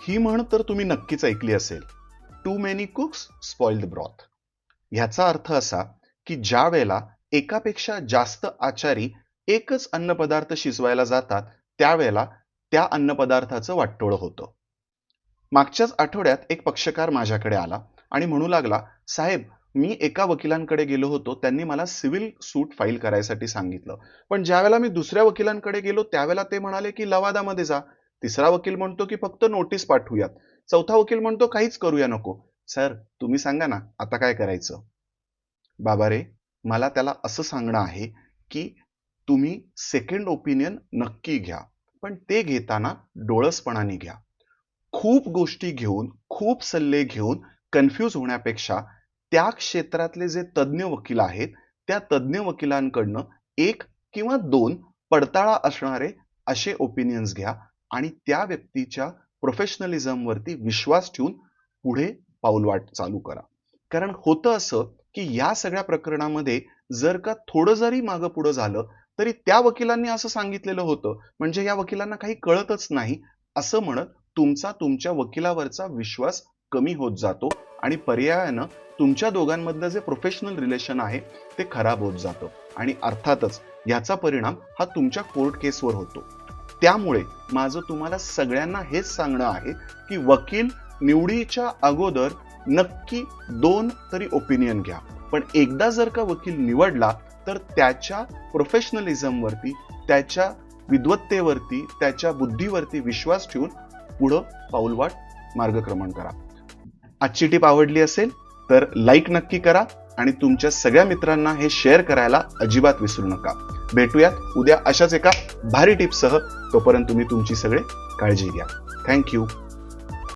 ही म्हण तर तुम्ही नक्कीच ऐकली असेल, too many cooks spoil the broth. ह्याचा अर्थ असा की ज्या वेळेला एकापेक्षा जास्त आचारी एकच अन्नपदार्थ शिजवायला जातात, त्यावेळेला त्या अन्नपदार्थाचं वाटोळं होतं. मागच्याच आठवड्यात एक पक्षकार माझ्याकडे आला आणि म्हणू लागला, साहेब, मी एका वकिलांकडे गेलो होतो, त्यांनी मला सिव्हिल सूट फाईल करायसाठी सांगितलं, पण ज्यावेळेला मी दुसऱ्या वकिलांकडे गेलो त्यावेळेला ते म्हणाले की लवादामध्ये जा. तिसरा वकील म्हणतो की फक्त नोटीस पाठवूयात. चौथा वकील म्हणतो काहीच करूया नको. सर, तुम्ही सांगा ना, आता काय करायचं? बाबा रे, मला त्याला असं सांगणं आहे की तुम्ही सेकंड ओपिनियन नक्की घ्या, पण ते घेताना डोळसपणाने घ्या. खूप गोष्टी घेऊन, खूप सल्ले घेऊन कन्फ्यूज होण्यापेक्षा त्या क्षेत्रातले जे तज्ज्ञ वकील आहेत, त्या तज्ज्ञ वकिलांकडनं एक किंवा दोन पडताळा असणारे असे ओपिनियन्स घ्या आणि त्या व्यक्तीच्या प्रोफेशनलिझमवरती विश्वास ठेवून पुढे पाऊलवाट चालू करा. कारण होतं असं की या सगळ्या प्रकरणामध्ये जर का थोडं जरी मागं पुढं झालं तरी त्या वकिलांनी असं सांगितलेलं होतं, म्हणजे या वकिलांना काही कळतच नाही, असं म्हणत तुमचा तुमच्या वकिलावरचा विश्वास कमी होत जातो आणि पर्यायानं तुमच्या दोघांमधलं जे प्रोफेशनल रिलेशन आहे ते खराब होत जातं आणि अर्थातच याचा परिणाम हा तुमच्या कोर्ट केसवर होतो. त्यामुळे माझं तुम्हाला सगळ्यांना हेच सांगणं आहे की वकील निवडीच्या अगोदर नक्की 2 तरी ओपिनियन घ्या, पण एकदा जर का वकील निवडला तर त्याच्या प्रोफेशनलिझमवरती, त्याच्या विद्वत्तेवरती, त्याच्या बुद्धीवरती विश्वास ठेवून पुढं पाऊलवाट मार्गक्रमण करा. आजची टीप आवडली असेल तर लाईक नक्की करा आणि तुमच्या सगळ्या मित्रांना हे शेअर करायला अजिबात विसरू नका. भेटूयात उद्या अशाच एका भारी टिप्ससह. तोपर्यंत तुम्ही तुमची सगळे काळजी घ्या. थँक्यू.